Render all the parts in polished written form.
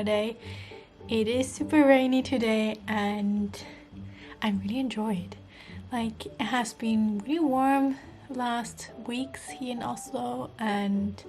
Saturday. It is super rainy today and I really enjoy it. Like, it has been really warm last weeks here in Oslo, and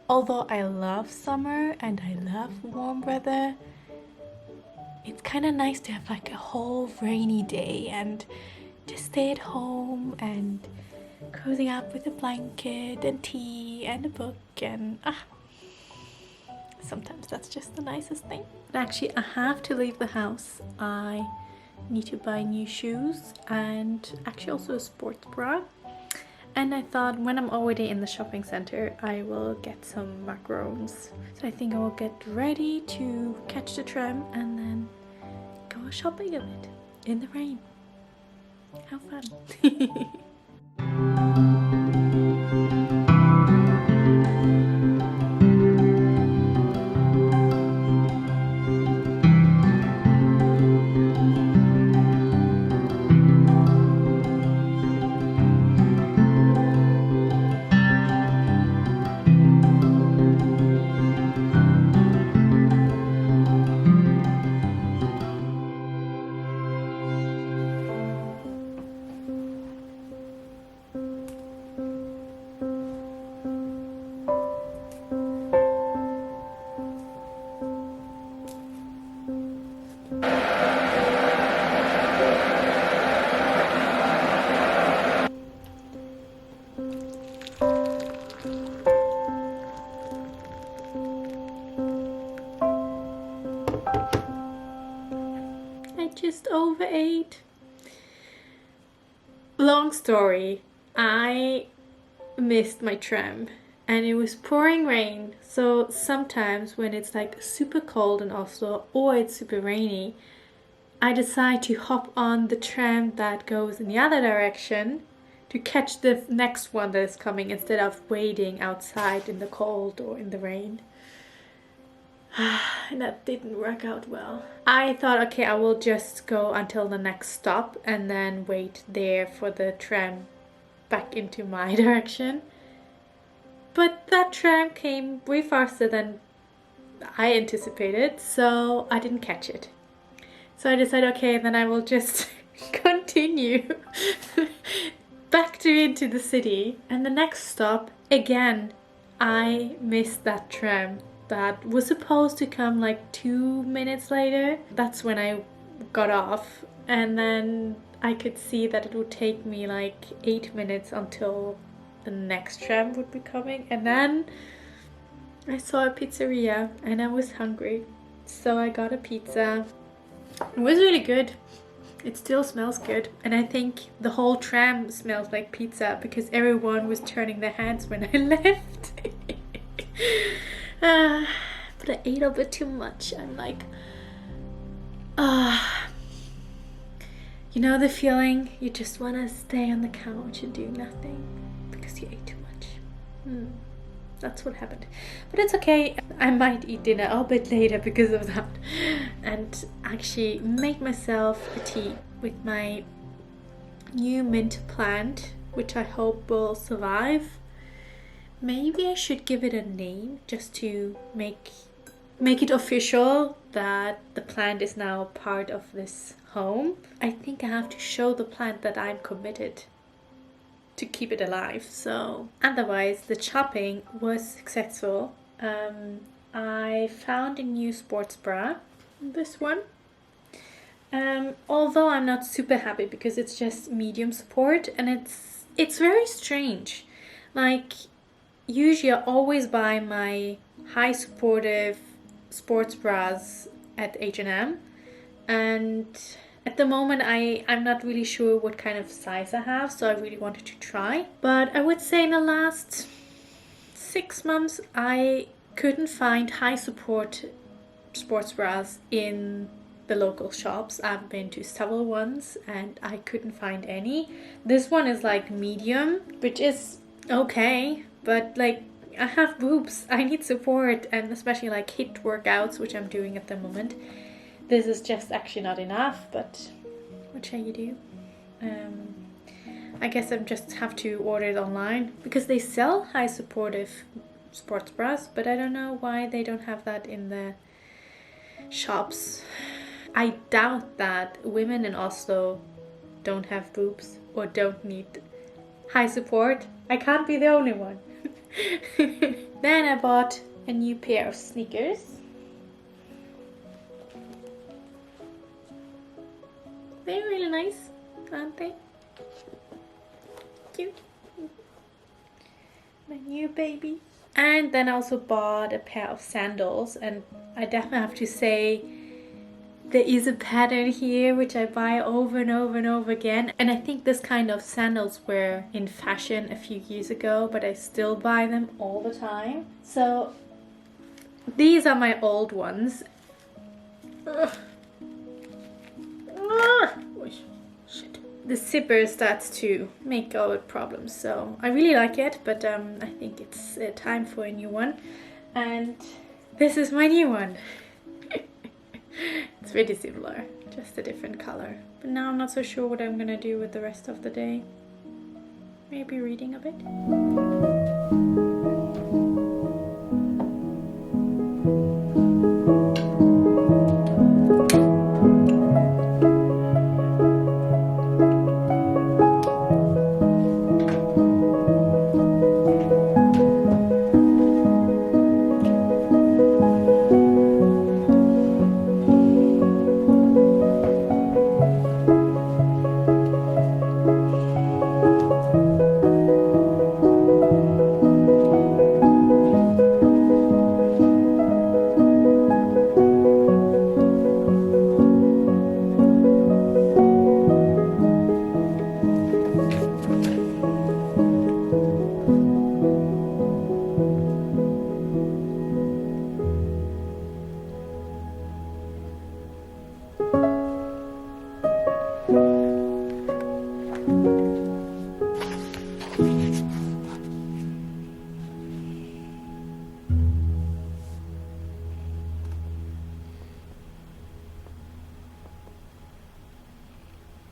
although I love summer and I love warm weather, it's kind of nice to have like a whole rainy day and just stay at home and cozy up with a blanket and tea and a book, and sometimes that's just the nicest thing. But actually, I have to leave the house. I need to buy new shoes and actually also a sports bra. And I thought when I'm already in the shopping center, I will get some macarons. So I think I will get ready to catch the tram and then go shopping a bit in the rain. How fun! Just overate. Long story, I missed my tram and it was pouring rain, so sometimes when it's like super cold in Oslo or it's super rainy, I decide to hop on the tram that goes in the other direction to catch the next one that is coming instead of waiting outside in the cold or in the rain. And that didn't work out well. I thought, okay, I will just go until the next stop and then wait there for the tram back into my direction. But that tram came way faster than I anticipated, so I didn't catch it. So I decided, okay, then I will just continue back into the city. And the next stop, again, I missed that tram that was supposed to come like 2 minutes later. That's when I got off, and then I could see that it would take me like 8 minutes until the next tram would be coming. And then I saw a pizzeria and I was hungry, so I got a pizza. It was really good. It still smells good, and I think the whole tram smells like pizza because everyone was turning their hands when I left. But I ate a bit too much. I'm like, you know the feeling? You just want to stay on the couch and do nothing because you ate too much. That's what happened. But it's okay. I might eat dinner a bit later because of that. And actually make myself a tea with my new mint plant, which I hope will survive. Maybe I should give it a name just to make it official that the plant is now part of this home. I think I have to show the plant that I'm committed to keep it alive. So otherwise the shopping was successful. I found a new sports bra, this one. Although I'm not super happy because it's just medium support and it's very strange. Like, usually I always buy my high supportive sports bras at H&M, and at the moment I'm not really sure what kind of size I have, so I really wanted to try. But I would say in the last 6 months I couldn't find high support sports bras in the local shops. I've been to several ones and I couldn't find any. This one is like medium, which is okay, but like, I have boobs, I need support, and especially like HIIT workouts, which I'm doing at the moment. This is just actually not enough, but what shall you do? I guess I just have to order it online because they sell high supportive sports bras, but I don't know why they don't have that in the shops. I doubt that women in Oslo don't have boobs or don't need high support. I can't be the only one. Then I bought a new pair of sneakers. They're really nice, aren't they? Cute. My new baby. And then I also bought a pair of sandals, and I definitely have to say there is a pattern here which I buy over and over and over again, and I think this kind of sandals were in fashion a few years ago, but I still buy them all the time. So these are my old ones. Ugh. Shit. The zipper starts to make all the problems, so I really like it, but I think it's time for a new one, and this is my new one. It's really similar, just a different color. But now I'm not so sure what I'm gonna do with the rest of the day. Maybe reading a bit.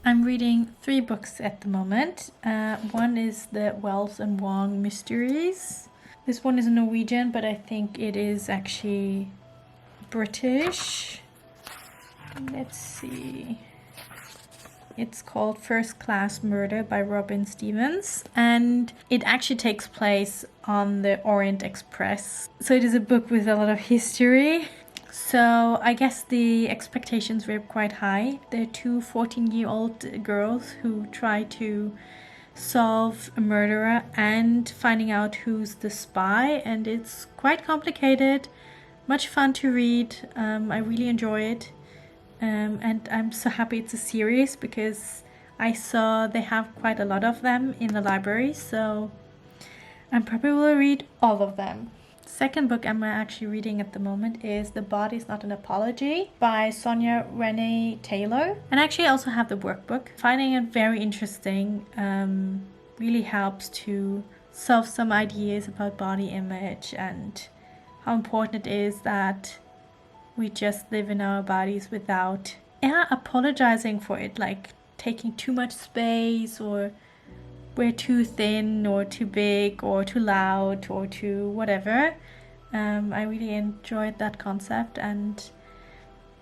I'm reading 3 books at the moment. One is the Wells and Wong Mysteries. This one is Norwegian, but I think it is actually British. Let's see. It's called First Class Murder by Robin Stevens, and it actually takes place on the Orient Express. So it is a book with a lot of history. So I guess the expectations were quite high. They're 2 14-year-old girls who try to solve a murderer and finding out who's the spy, and it's quite complicated, much fun to read. I really enjoy it, and I'm so happy it's a series because I saw they have quite a lot of them in the library, so I probably will read all of them. Second book I'm actually reading at the moment is The Body's Not an Apology by Sonia Renee Taylor. And actually I also have the workbook. Finding it very interesting, really helps to solve some ideas about body image and how important it is that we just live in our bodies without apologizing for it, like taking too much space, or we're too thin or too big or too loud or too whatever. I really enjoyed that concept, and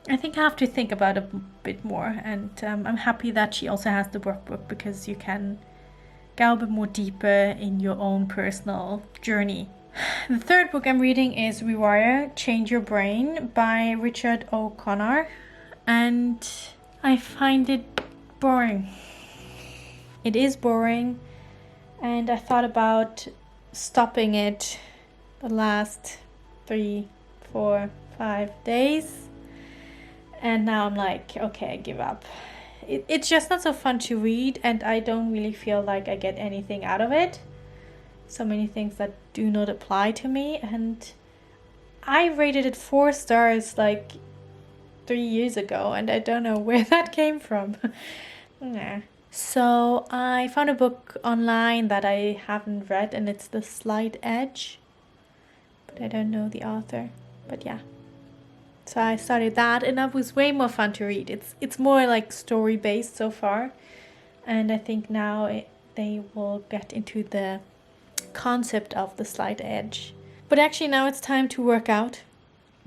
I think I have to think about it a bit more, and I'm happy that she also has the workbook because you can go a bit more deeper in your own personal journey. The third book I'm reading is Rewire, Change Your Brain by Richard O'Connor, and I find it boring. It is boring, and I thought about stopping it the last 3, 4, 5 days, and now I'm like, okay, I give up. It's just not so fun to read, and I don't really feel like I get anything out of it. So many things that do not apply to me, and I rated it 4 stars like 3 years ago, and I don't know where that came from. Nah. So I found a book online that I haven't read, and it's The Slight Edge, but I don't know the author. But yeah, so I started that, and that was way more fun to read. It's more like story based so far, and I think now they will get into the concept of the slight edge. But actually now it's time to work out.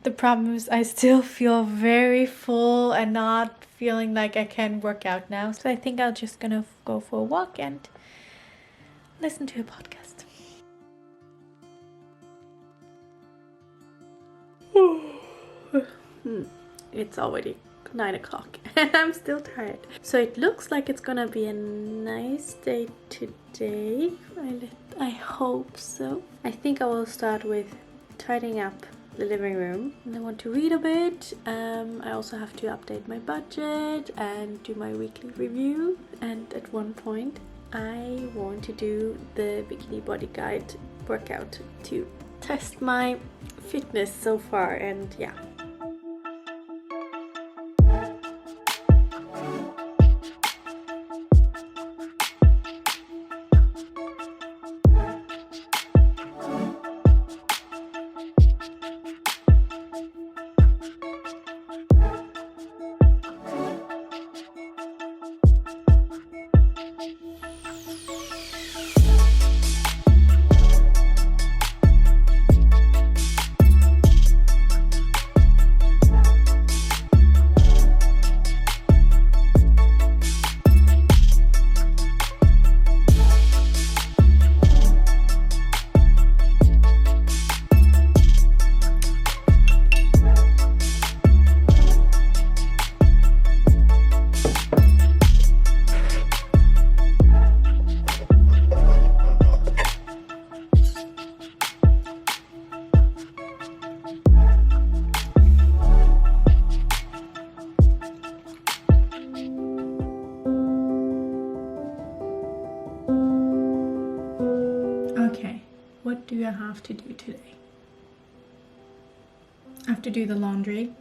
the problem is I still feel very full and not feeling like I can work out now. So I think I'm just gonna go for a walk and listen to a podcast. It's already 9 o'clock and I'm still tired. So it looks like it's gonna be a nice day today. I hope so. I think I will start with tidying up the living room, and I want to read a bit. I also have to update my budget and do my weekly review, and at one point I want to do the Bikini Body guide workout to test my fitness so far, and yeah. Okay, what do I have to do today? I have to do the laundry.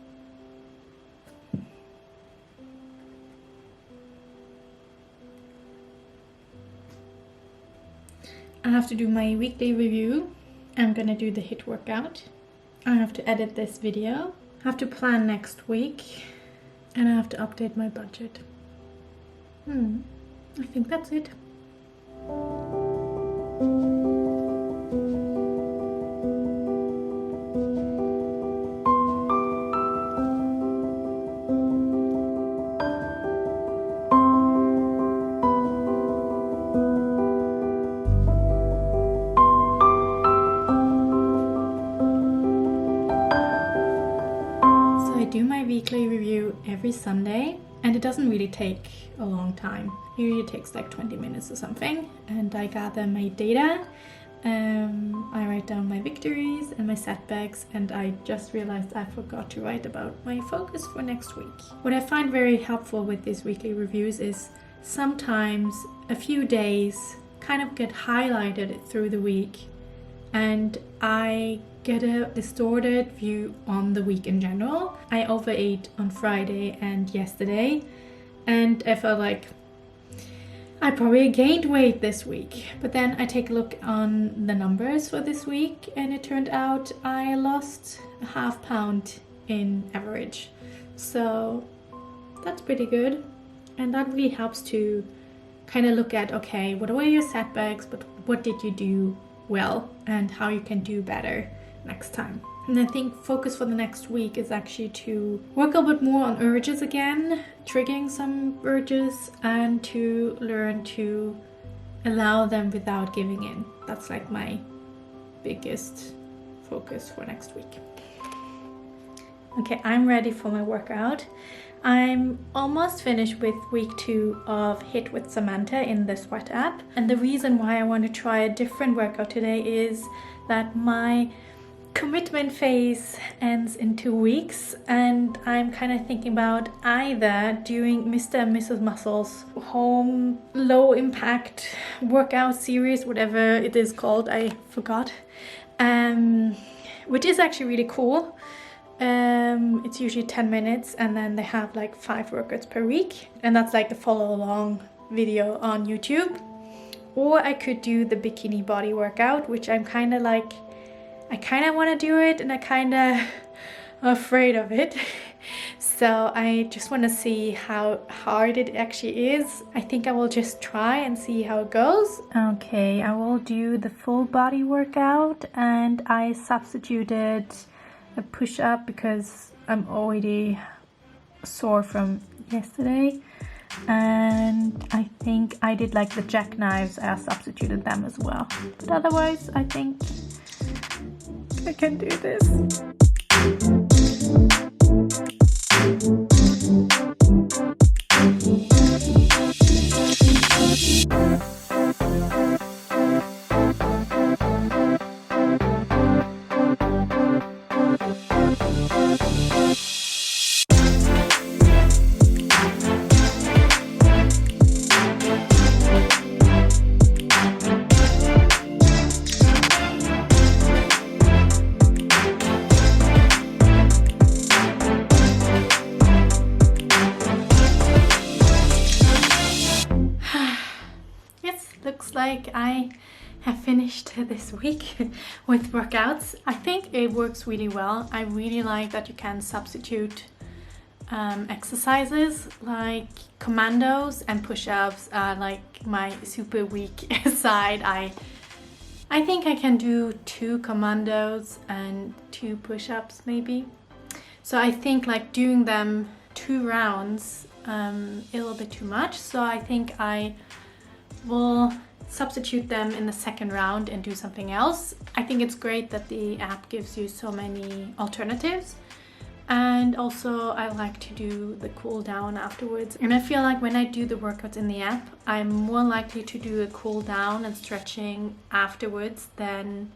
I have to do my weekly review. I'm gonna do the HIIT workout. I have to edit this video. I have to plan next week. And I have to update my budget. I think that's it. I do my weekly review every Sunday, and it doesn't really take a long time. Usually it takes like 20 minutes or something, and I gather my data. I write down my victories and my setbacks, and I just realized I forgot to write about my focus for next week. What I find very helpful with these weekly reviews is sometimes a few days kind of get highlighted through the week, and I get a distorted view on the week in general. I overate on Friday and yesterday, and I felt like I probably gained weight this week. But then I take a look on the numbers for this week, and it turned out I lost a half pound in average. So that's pretty good, and that really helps to kind of look at, okay, what were your setbacks, but what did you do well, and how you can do better next time. And I think focus for the next week is actually to work a bit more on urges again, triggering some urges, and to learn to allow them without giving in. That's like my biggest focus for next week. Okay, I'm ready for my workout. I'm almost finished with week 2 of HIIT with Samantha in the Sweat app. And the reason why I want to try a different workout today is that my commitment phase ends in 2 weeks, and I'm kind of thinking about either doing Mr. and Mrs. Muscle's home low impact workout series, whatever it is called, I forgot, which is actually really cool. It's usually 10 minutes, and then they have like 5 workouts per week, and that's like the follow along video on YouTube. Or I could do the Bikini Body workout, which I'm kind of like, I kind of want to do it, and I kind of afraid of it. So I just want to see how hard it actually is. I think I will just try and see how it goes. Okay, I will do the full body workout, and I substituted a push-up because I'm already sore from yesterday, and I think I did like the jackknives. I substituted them as well, but otherwise I think I can do this. Looks like I have finished this week with workouts. I think it works really well. I really like that you can substitute exercises like commandos and push-ups are like my super weak side. I think I can do 2 commandos and 2 push-ups maybe. So I think like doing them 2 rounds a little bit too much. So I think I will substitute them in the second round and do something else. I think it's great that the app gives you so many alternatives, and also I like to do the cool down afterwards. And I feel like when I do the workouts in the app, I'm more likely to do a cool down and stretching afterwards than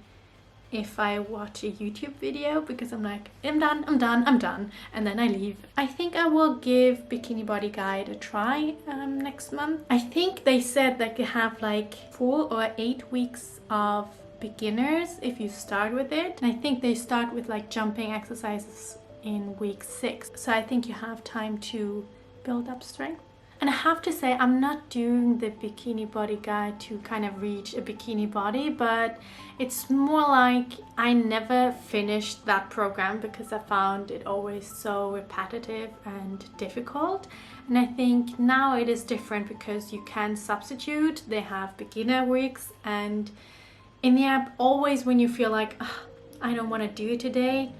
if I watch a YouTube video, because I'm like, I'm done, and then I leave. I think I will give Bikini Body Guide a try next month. I think they said that you have like 4 or 8 weeks of beginners if you start with it. And I think they start with like jumping exercises in week 6. So I think you have time to build up strength. And I have to say, I'm not doing the Bikini Body Guide to kind of reach a bikini body, but it's more like I never finished that program because I found it always so repetitive and difficult. And I think now it is different because you can substitute. They have beginner weeks, and in the app, always when you feel like, I don't want to do it today,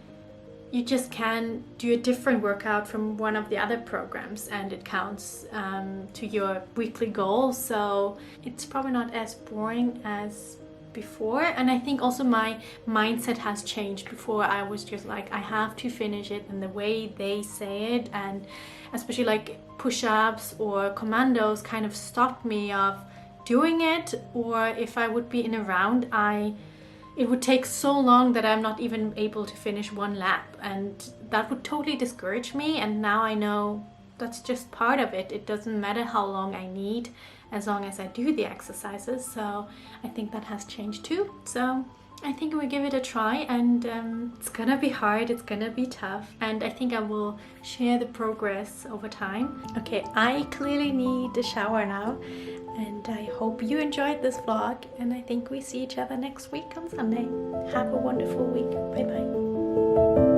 you just can do a different workout from one of the other programs, and it counts to your weekly goal. So it's probably not as boring as before. And I think also my mindset has changed. Before I was just like, I have to finish it in the way they say it, and especially like push-ups or commandos kind of stopped me of doing it. Or if I would be in a round, it would take so long that I'm not even able to finish 1 lap, and that would totally discourage me. And now I know that's just part of it. It doesn't matter how long I need as long as I do the exercises. So I think that has changed too. So I think we'll give it a try, and it's gonna be hard, it's gonna be tough, and I think I will share the progress over time. Okay, I clearly need a shower now, and I hope you enjoyed this vlog, and I think we see each other next week on Sunday. Have a wonderful week. Bye bye.